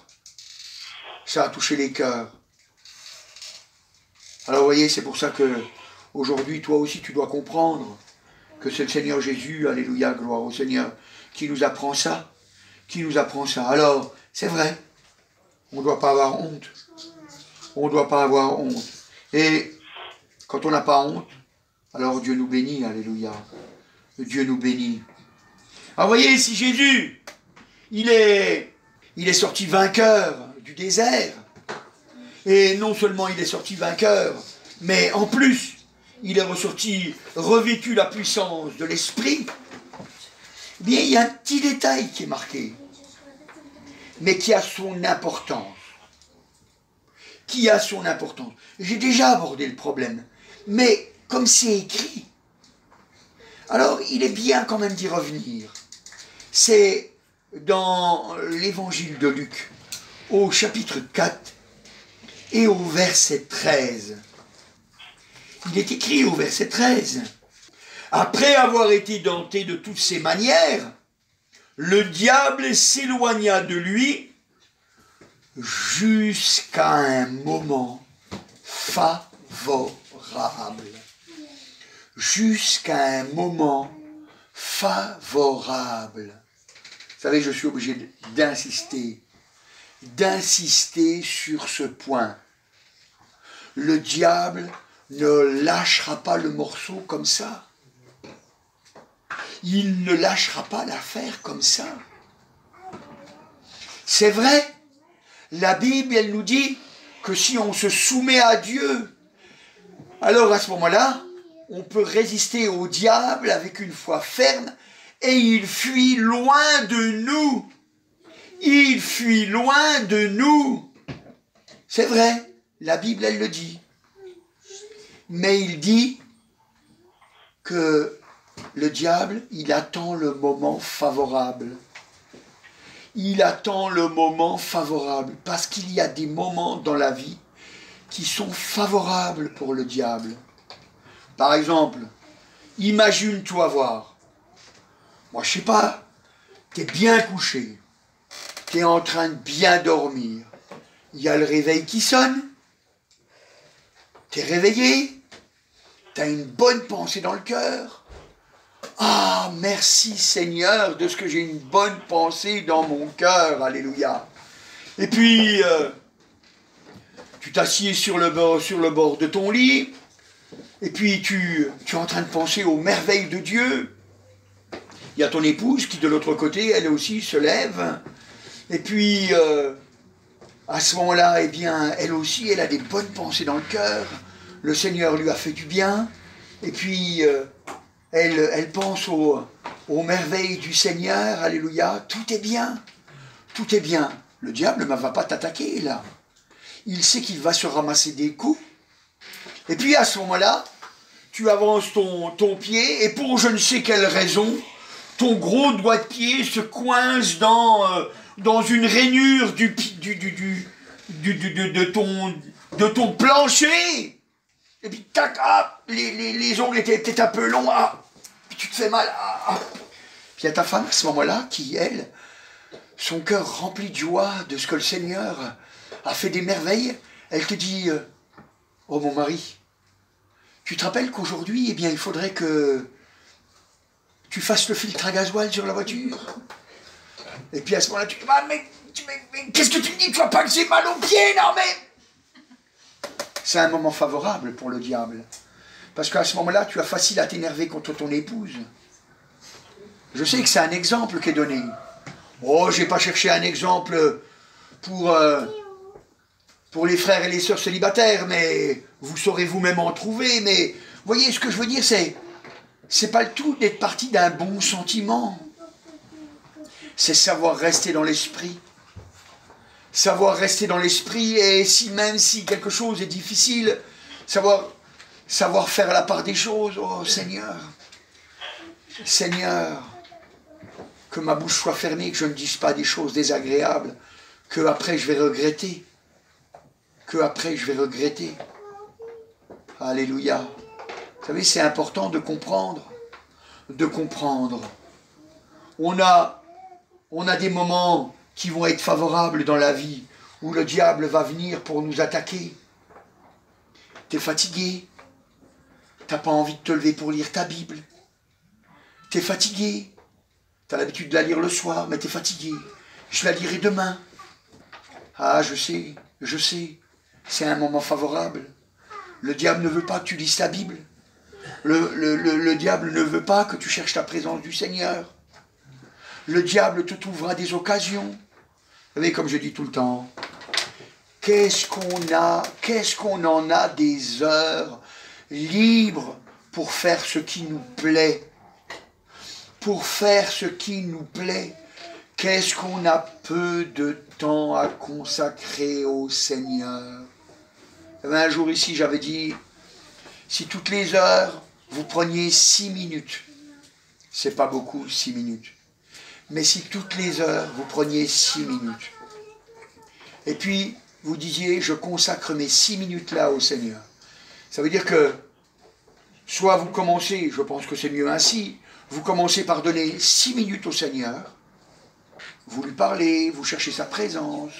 Ça a touché les cœurs. Alors vous voyez, c'est pour ça que aujourd'hui, toi aussi, tu dois comprendre que c'est le Seigneur Jésus, alléluia, gloire au Seigneur, qui nous apprend ça. Qui nous apprend ça. Alors, c'est vrai, on ne doit pas avoir honte. On ne doit pas avoir honte. Et quand on n'a pas honte, alors Dieu nous bénit, alléluia. Dieu nous bénit. Alors vous voyez, si Jésus, il est sorti vainqueur du désert, Et non seulement il est sorti vainqueur, mais en plus, il est ressorti revêtu la puissance de l'esprit. Eh bien, il y a un petit détail qui est marqué, mais qui a son importance. Qui a son importance. J'ai déjà abordé le problème, mais comme c'est écrit, alors il est bien quand même d'y revenir. C'est dans l'évangile de Luc, au chapitre 4 et au verset 13. Il est écrit au verset 13. Après avoir été tenté de toutes ses manières, le diable s'éloigna de lui jusqu'à un moment favorable. Jusqu'à un moment favorable. Vous savez, je suis obligé d'insister sur ce point. Le diable ne lâchera pas le morceau comme ça. Il ne lâchera pas l'affaire comme ça. C'est vrai, la Bible, elle nous dit que si on se soumet à Dieu, alors à ce moment-là, on peut résister au diable avec une foi ferme et il fuit loin de nous. Il fuit loin de nous. C'est vrai, la Bible, elle le dit. Mais il dit que le diable, il attend le moment favorable. Il attend le moment favorable parce qu'il y a des moments dans la vie qui sont favorables pour le diable. Par exemple, imagine-toi voir. Moi, je sais pas, tu es bien couché, tu es en train de bien dormir. Il y a le réveil qui sonne, tu es réveillé, tu as une bonne pensée dans le cœur. Ah, merci Seigneur de ce que j'ai une bonne pensée dans mon cœur, alléluia. Et puis, tu t'assieds sur le bord de ton lit, et puis tu es en train de penser aux merveilles de Dieu. Il y a ton épouse qui de l'autre côté, elle aussi se lève, et puis à ce moment-là, eh bien, elle aussi, elle a des bonnes pensées dans le cœur. Le Seigneur lui a fait du bien, et puis elle pense aux merveilles du Seigneur, alléluia. Tout est bien, tout est bien. Le diable ne va pas t'attaquer là. Il sait qu'il va se ramasser des coups. Et puis à ce moment-là, tu avances ton pied, et pour je ne sais quelle raison, ton gros doigt de pied se coince dans une rainure de ton plancher. Et puis tac, ah, les ongles étaient peut-être un peu longs, ah, puis tu te fais mal. Ah, ah. Puis il y a ta femme à ce moment-là qui, elle, son cœur rempli de joie de ce que le Seigneur a fait des merveilles, elle te dit, oh mon mari, tu te rappelles qu'aujourd'hui, eh bien, il faudrait que tu fasses le filtre à gasoil sur la voiture. Et puis à ce moment-là, tu dis, ah, mais qu'est-ce que tu me dis? Tu vois pas que j'ai mal aux pieds, non mais... C'est un moment favorable pour le diable. Parce qu'à ce moment-là, tu as facile à t'énerver contre ton épouse. Je sais que c'est un exemple qui est donné. Oh, j'ai pas cherché un exemple pour les frères et les sœurs célibataires, mais vous saurez vous-même en trouver. Mais vous voyez, ce que je veux dire, c'est pas le tout d'être parti d'un bon sentiment. C'est savoir rester dans l'esprit. Savoir rester dans l'esprit, et même si quelque chose est difficile, savoir faire la part des choses. Oh Seigneur, Seigneur, que ma bouche soit fermée, que je ne dise pas des choses désagréables, que après je vais regretter. Que après je vais regretter. Alléluia. Vous savez, c'est important de comprendre. De comprendre. On a des moments qui vont être favorables dans la vie, où le diable va venir pour nous attaquer. T'es fatigué. T'as pas envie de te lever pour lire ta Bible. T'es fatigué. T'as l'habitude de la lire le soir, mais t'es fatigué. Je la lirai demain. Ah, je sais. C'est un moment favorable. Le diable ne veut pas que tu lises ta Bible. Le diable ne veut pas que tu cherches la présence du Seigneur. Le diable te trouvera des occasions. Vous savez, comme je dis tout le temps, qu'est-ce qu'on en a des heures libres pour faire ce qui nous plaît. Pour faire ce qui nous plaît. Qu'est-ce qu'on a peu de temps à consacrer au Seigneur. Un jour ici, j'avais dit, si toutes les heures, vous preniez 6 minutes, c'est pas beaucoup 6 minutes, mais si toutes les heures, vous preniez 6 minutes, et puis vous disiez, je consacre mes 6 minutes là au Seigneur, ça veut dire que, soit vous commencez, je pense que c'est mieux ainsi, vous commencez par donner 6 minutes au Seigneur, vous lui parlez, vous cherchez sa présence,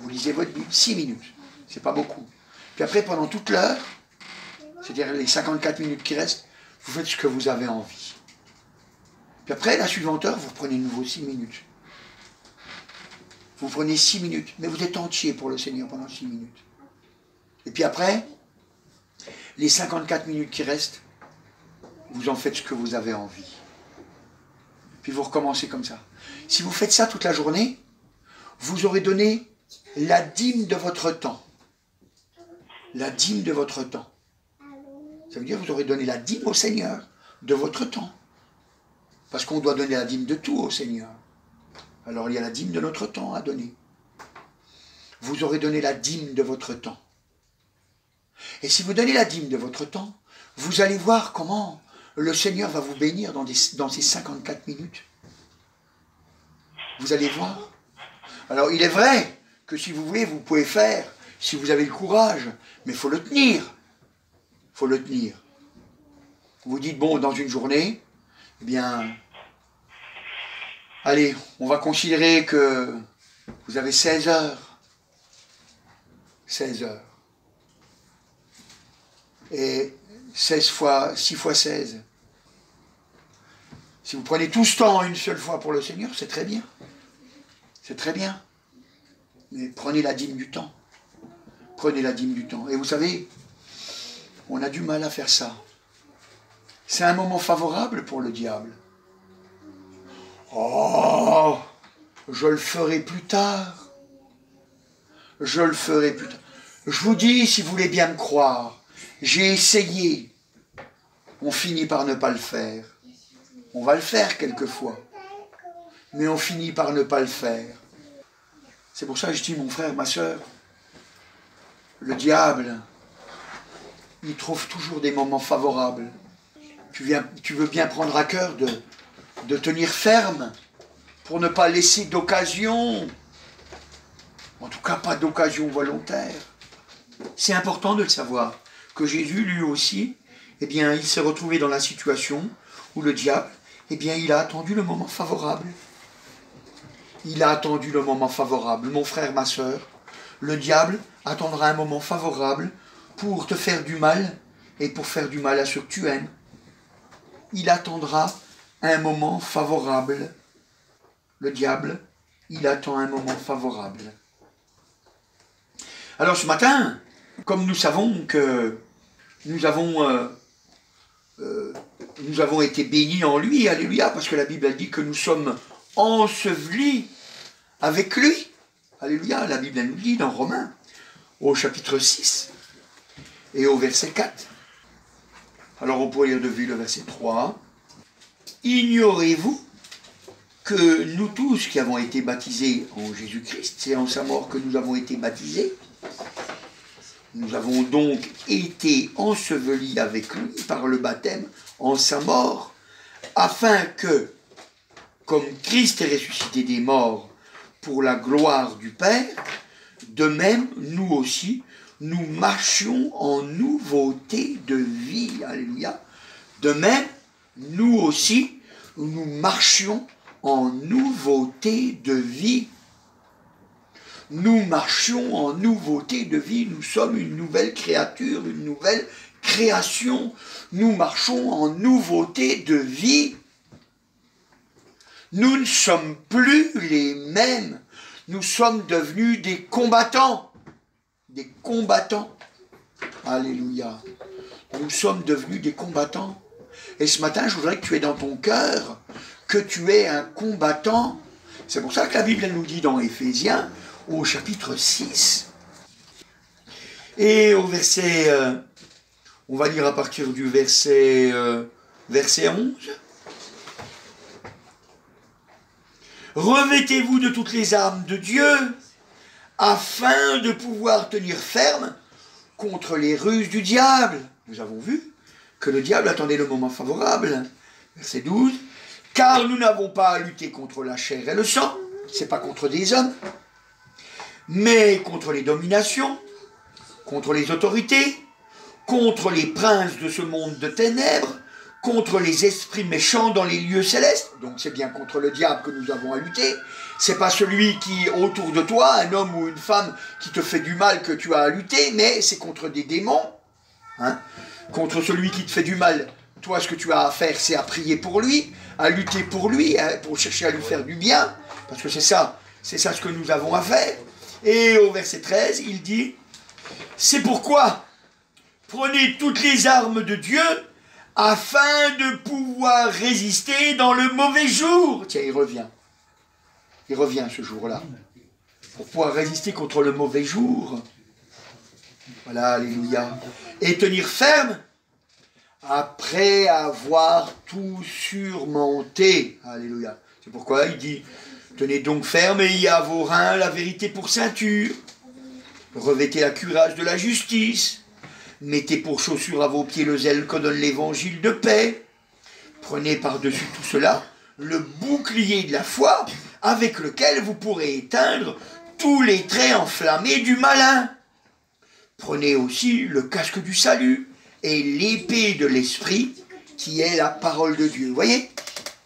vous lisez votre Bible, 6 minutes, c'est pas beaucoup. Puis après, pendant toute l'heure, c'est-à-dire les 54 minutes qui restent, vous faites ce que vous avez envie. Puis après, la suivante heure, vous prenez de nouveau 6 minutes. Vous prenez 6 minutes, mais vous êtes entier pour le Seigneur pendant 6 minutes. Et puis après, les 54 minutes qui restent, vous en faites ce que vous avez envie. Puis vous recommencez comme ça. Si vous faites ça toute la journée, vous aurez donné la dîme de votre temps. La dîme de votre temps. Ça veut dire que vous aurez donné la dîme au Seigneur de votre temps. Parce qu'on doit donner la dîme de tout au Seigneur. Alors il y a la dîme de notre temps à donner. Vous aurez donné la dîme de votre temps. Et si vous donnez la dîme de votre temps, vous allez voir comment le Seigneur va vous bénir dans ces 54 minutes. Vous allez voir. Alors il est vrai que si vous voulez, vous pouvez faire, si vous avez le courage, mais il faut le tenir. Il faut le tenir. Vous dites, bon, dans une journée, eh bien, allez, on va considérer que vous avez 16 heures. 16 heures. Et 6 fois 16. Si vous prenez tout ce temps une seule fois pour le Seigneur, c'est très bien. C'est très bien. Mais prenez la dîme du temps. Prenez la dîme du temps. Et vous savez, on a du mal à faire ça. C'est un moment favorable pour le diable. Oh, je le ferai plus tard. Je le ferai plus tard. Je vous dis, si vous voulez bien me croire, j'ai essayé. On finit par ne pas le faire. On va le faire quelquefois. Mais on finit par ne pas le faire. C'est pour ça que je dis, mon frère, ma soeur, le diable, il trouve toujours des moments favorables. Tu veux bien prendre à cœur de tenir ferme pour ne pas laisser d'occasion, en tout cas pas d'occasion volontaire. C'est important de le savoir, que Jésus, lui aussi, eh bien, il s'est retrouvé dans la situation où le diable, eh bien, il a attendu le moment favorable. Il a attendu le moment favorable. Mon frère, ma soeur, le diable attendra un moment favorable pour te faire du mal et pour faire du mal à ceux que tu aimes. Il attendra un moment favorable. Le diable, il attend un moment favorable. Alors ce matin, comme nous savons que nous avons été bénis en lui, alléluia, parce que la Bible a dit que nous sommes ensevelis avec lui. Alléluia, la Bible nous dit dans Romains, au chapitre 6 et au verset 4. Alors on pourrait lire de vue le verset 3. Ignorez-vous que nous tous qui avons été baptisés en Jésus-Christ, c'est en sa mort que nous avons été baptisés, nous avons donc été ensevelis avec lui par le baptême en sa mort, afin que, comme Christ est ressuscité des morts pour la gloire du Père, de même, nous aussi, nous marchions en nouveauté de vie. Alléluia. De même, nous aussi, nous marchions en nouveauté de vie. Nous marchions en nouveauté de vie. Nous sommes une nouvelle créature, une nouvelle création. Nous marchons en nouveauté de vie. Nous ne sommes plus les mêmes. Nous sommes devenus des combattants. Des combattants. Alléluia. Nous sommes devenus des combattants. Et ce matin, je voudrais que tu aies dans ton cœur que tu es un combattant. C'est pour ça que la Bible elle nous dit dans Éphésiens, au chapitre 6, Et au verset, on va lire à partir du verset 11. Revêtez-vous de toutes les armes de Dieu, afin de pouvoir tenir ferme contre les ruses du diable. Nous avons vu que le diable attendait le moment favorable. Verset 12. Car nous n'avons pas à lutter contre la chair et le sang, c'est pas contre des hommes, mais contre les dominations, contre les autorités, contre les princes de ce monde de ténèbres, contre les esprits méchants dans les lieux célestes. Donc c'est bien contre le diable que nous avons à lutter. C'est pas celui qui est autour de toi, un homme ou une femme qui te fait du mal que tu as à lutter, mais c'est contre des démons. Hein? Contre celui qui te fait du mal, toi ce que tu as à faire c'est à prier pour lui, à lutter pour lui, pour chercher à lui faire du bien, parce que c'est ça ce que nous avons à faire. Et au verset 13, il dit, c'est pourquoi prenez toutes les armes de Dieu afin de pouvoir résister dans le mauvais jour. Tiens, il revient ce jour-là, pour pouvoir résister contre le mauvais jour. Voilà, alléluia. Et tenir ferme après avoir tout surmonté. Alléluia. C'est pourquoi il dit, tenez donc ferme et ayez à vos reins la vérité pour ceinture. Revêtez la cuirasse de la justice. Mettez pour chaussure à vos pieds le zèle que donne l'évangile de paix. Prenez par-dessus tout cela le bouclier de la foi avec lequel vous pourrez éteindre tous les traits enflammés du malin. Prenez aussi le casque du salut et l'épée de l'esprit qui est la parole de Dieu. Vous voyez,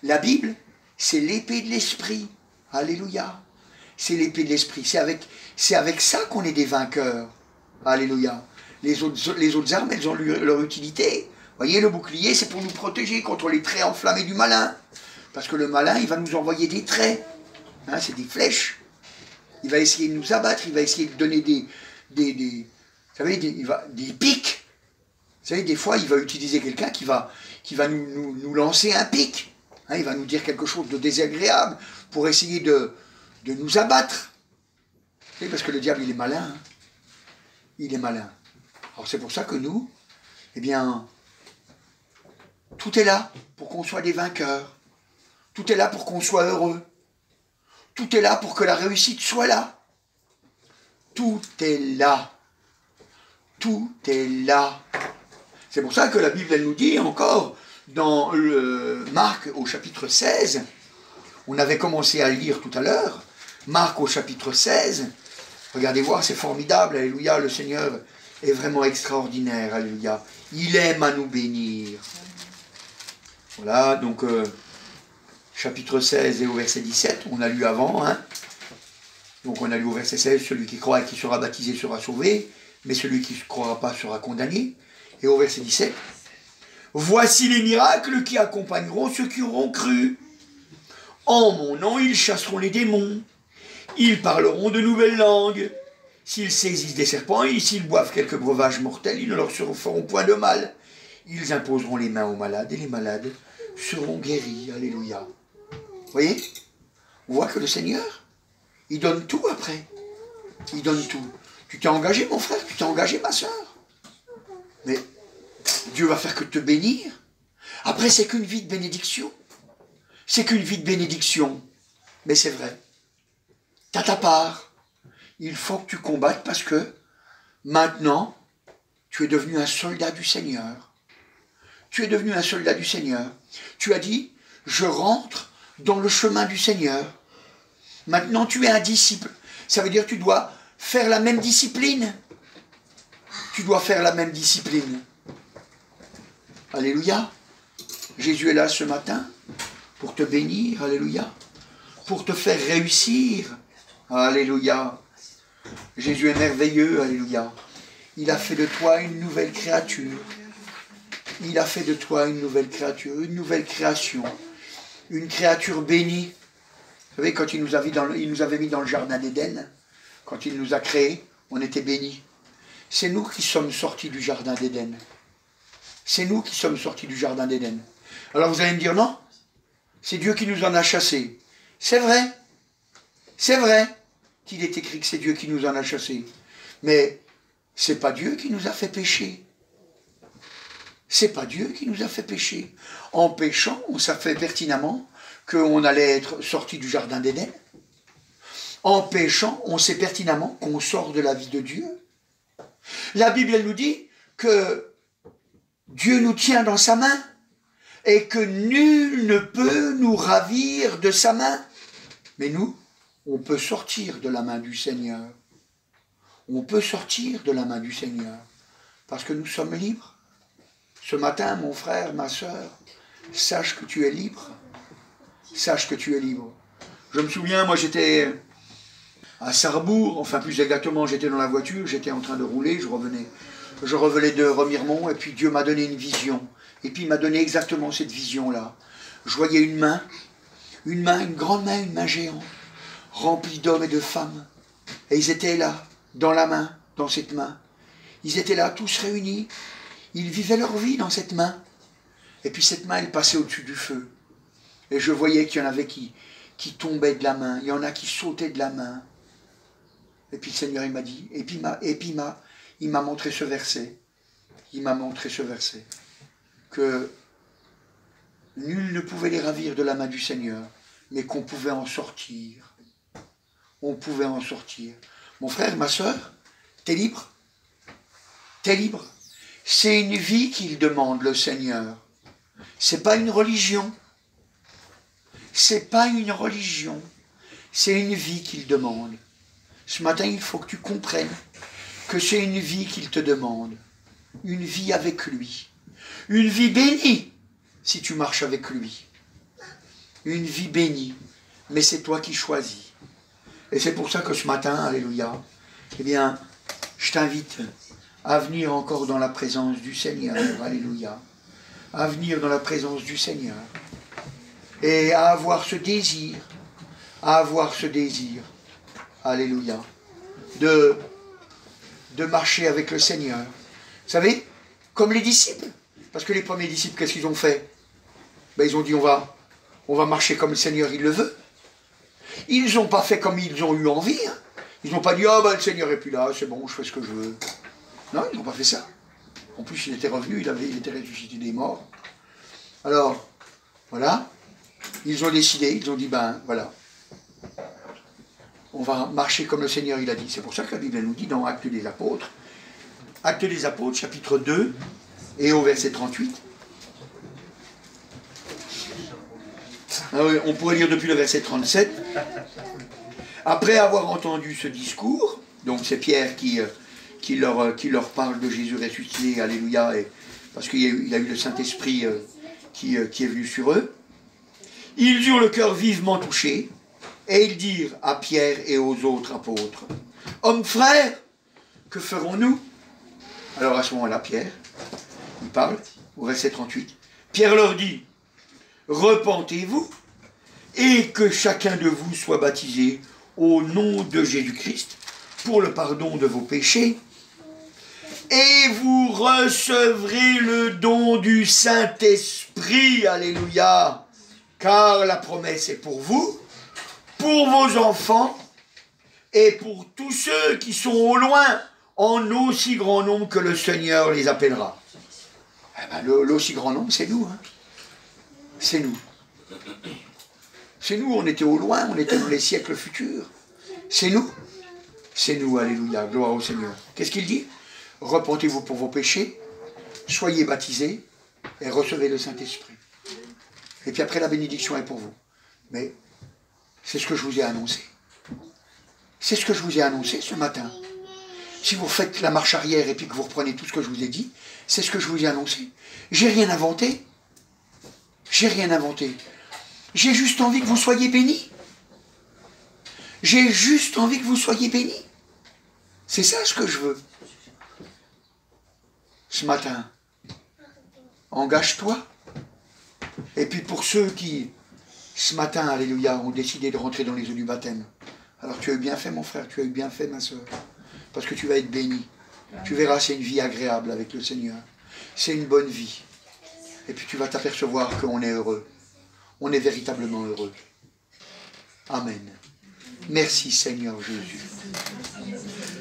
la Bible, c'est l'épée de l'esprit. Alléluia. C'est l'épée de l'esprit. C'est avec ça qu'on est des vainqueurs. Alléluia. Les autres armes, elles ont leur utilité. Vous voyez, le bouclier, c'est pour nous protéger contre les traits enflammés du malin. Parce que le malin, il va nous envoyer des traits. Hein, c'est des flèches. Il va essayer de nous abattre, il va essayer de donner vous savez, des pics. Vous savez, des fois, il va utiliser quelqu'un qui va nous lancer un pic. Hein, il va nous dire quelque chose de désagréable pour essayer de nous abattre. Vous savez, parce que le diable, il est malin. Hein. Il est malin. Alors c'est pour ça que nous, eh bien, tout est là pour qu'on soit des vainqueurs. Tout est là pour qu'on soit heureux. Tout est là pour que la réussite soit là. Tout est là. Tout est là. C'est pour ça que la Bible, elle nous dit encore, dans le Marc au chapitre 16, on avait commencé à le lire tout à l'heure, Marc au chapitre 16, regardez voir, c'est formidable, alléluia, le Seigneur est vraiment extraordinaire, alléluia. Il aime à nous bénir. Voilà, donc, chapitre 16 et au verset 17, on a lu avant, hein. Donc on a lu au verset 16, celui qui croit et qui sera baptisé sera sauvé, mais celui qui ne croira pas sera condamné. Et au verset 17, voici les miracles qui accompagneront ceux qui auront cru. En mon nom, ils chasseront les démons. Ils parleront de nouvelles langues. S'ils saisissent des serpents et s'ils boivent quelques breuvages mortels, ils ne leur feront point de mal. Ils imposeront les mains aux malades et les malades seront guéris. Alléluia. Vous voyez? On voit que le Seigneur, il donne tout après. Il donne tout. Tu t'es engagé, mon frère, tu t'es engagé, ma soeur. Mais Dieu va faire que te bénir. Après, c'est qu'une vie de bénédiction. C'est qu'une vie de bénédiction. Mais c'est vrai. T'as ta part. Il faut que tu combattes parce que maintenant, tu es devenu un soldat du Seigneur. Tu es devenu un soldat du Seigneur. Tu as dit, je rentre dans le chemin du Seigneur. Maintenant, tu es un disciple. Ça veut dire que tu dois faire la même discipline. Tu dois faire la même discipline. Alléluia. Jésus est là ce matin pour te bénir. Alléluia. Pour te faire réussir. Alléluia. Jésus est merveilleux. Alléluia. Il a fait de toi une nouvelle créature. Il a fait de toi une nouvelle créature, une nouvelle création. Une créature bénie. Vous savez, quand il nous avait mis dans le jardin d'Éden, quand il nous a créés, on était bénis. C'est nous qui sommes sortis du jardin d'Éden. C'est nous qui sommes sortis du jardin d'Éden. Alors vous allez me dire, non, c'est Dieu qui nous en a chassés. C'est vrai. C'est vrai qu'il est écrit que c'est Dieu qui nous en a chassés. Mais c'est pas Dieu qui nous a fait pécher. C'est pas Dieu qui nous a fait pécher. En péchant, on savait pertinemment qu'on allait être sorti du jardin d'Éden. En péchant, on sait pertinemment qu'on sort de la vie de Dieu. La Bible, elle nous dit que Dieu nous tient dans sa main et que nul ne peut nous ravir de sa main. Mais nous, on peut sortir de la main du Seigneur. On peut sortir de la main du Seigneur parce que nous sommes libres. Ce matin, mon frère, ma soeur, sache que tu es libre. Sache que tu es libre. Je me souviens, moi j'étais à Sarrebourg, enfin plus exactement, j'étais dans la voiture, j'étais en train de rouler, je revenais de Remiremont, et puis Dieu m'a donné une vision. Et puis il m'a donné exactement cette vision-là. Je voyais une main, une grande main, une main géante, remplie d'hommes et de femmes. Et ils étaient là, dans la main, dans cette main. Ils étaient là, tous réunis. Ils vivaient leur vie dans cette main. Et puis cette main, elle passait au-dessus du feu. Et je voyais qu'il y en avait qui tombaient de la main. Il y en a qui sautaient de la main. Et puis le Seigneur, il m'a dit, il m'a montré ce verset. Il m'a montré ce verset. Que nul ne pouvait les ravir de la main du Seigneur, mais qu'on pouvait en sortir. On pouvait en sortir. Mon frère, ma soeur, t'es libre? T'es libre? C'est une vie qu'il demande, le Seigneur. C'est pas une religion. C'est pas une religion. C'est une vie qu'il demande. Ce matin, il faut que tu comprennes que c'est une vie qu'il te demande. Une vie avec lui. Une vie bénie, si tu marches avec lui. Une vie bénie. Mais c'est toi qui choisis. Et c'est pour ça que ce matin, alléluia, eh bien, je t'invite à venir encore dans la présence du Seigneur, alléluia. À venir dans la présence du Seigneur. Et à avoir ce désir, alléluia, de marcher avec le Seigneur. Vous savez, comme les disciples. Parce que les premiers disciples, qu'est-ce qu'ils ont fait? Ben, ils ont dit, on va marcher comme le Seigneur, il le veut. Ils n'ont pas fait comme ils ont eu envie. Hein. Ils n'ont pas dit, ah ben le Seigneur est plus là, c'est bon, je fais ce que je veux. Non, ils n'ont pas fait ça. En plus, il était revenu, il était ressuscité des morts. Alors, voilà. Ils ont décidé, ils ont dit, ben voilà. On va marcher comme le Seigneur, il a dit. C'est pour ça que la Bible nous dit dans Actes des Apôtres, chapitre 2, et au verset 38. Ah oui, on pourrait lire depuis le verset 37. Après avoir entendu ce discours, donc c'est Pierre qui leur parle de Jésus ressuscité, alléluia, parce qu'il y a eu le Saint-Esprit qui est venu sur eux. Ils eurent le cœur vivement touché, et ils dirent à Pierre et aux autres apôtres, « Hommes frères, que ferons-nous » Alors à ce moment-là, Pierre, il parle, au verset 38, Pierre leur dit, « Repentez-vous, et que chacun de vous soit baptisé au nom de Jésus-Christ pour le pardon de vos péchés, et vous recevrez le don du Saint-Esprit, alléluia, car la promesse est pour vous, pour vos enfants, et pour tous ceux qui sont au loin, en aussi grand nombre que le Seigneur les appellera. » Eh ben, l'aussi grand nombre, c'est nous. Hein. C'est nous. C'est nous, on était au loin, on était dans les siècles futurs. C'est nous. C'est nous, alléluia, gloire au Seigneur. Qu'est-ce qu'il dit? Repentez-vous pour vos péchés, soyez baptisés et recevez le Saint-Esprit. Et puis après, la bénédiction est pour vous. Mais c'est ce que je vous ai annoncé. C'est ce que je vous ai annoncé ce matin. Si vous faites la marche arrière et puis que vous reprenez tout ce que je vous ai dit, c'est ce que je vous ai annoncé. J'ai rien inventé. J'ai rien inventé. J'ai juste envie que vous soyez bénis. J'ai juste envie que vous soyez bénis. C'est ça ce que je veux. Ce matin, engage-toi. Et puis pour ceux qui, ce matin, alléluia, ont décidé de rentrer dans les eaux du baptême, alors tu as eu bien fait mon frère, tu as eu bien fait ma soeur, parce que tu vas être béni. Tu verras, c'est une vie agréable avec le Seigneur. C'est une bonne vie. Et puis tu vas t'apercevoir qu'on est heureux. On est véritablement heureux. Amen. Merci Seigneur Jésus.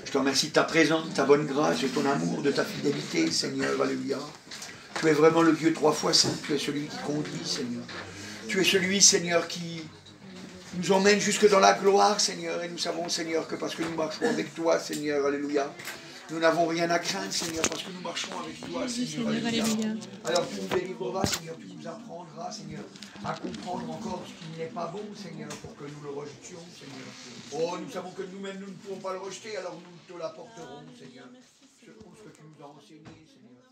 Je te remercie de ta présence, de ta bonne grâce, de ton amour, de ta fidélité, Seigneur. Alléluia. Tu es vraiment le Dieu 3 fois saint. Tu es celui qui conduit, Seigneur. Tu es celui, Seigneur, qui nous emmène jusque dans la gloire, Seigneur. Et nous savons, Seigneur, que parce que nous marchons avec toi, Seigneur, alléluia, nous n'avons rien à craindre, Seigneur, parce que nous marchons avec toi, Seigneur, alléluia. Alors tu nous délivreras, Seigneur, tu nous apprendras, Seigneur, à comprendre encore ce qui n'est pas bon, Seigneur, pour que nous le rejetions, Seigneur. Oh, nous savons que nous-mêmes, nous ne pouvons pas le rejeter, alors nous te l'apporterons, Seigneur. Ce que tu nous as enseigné, Seigneur.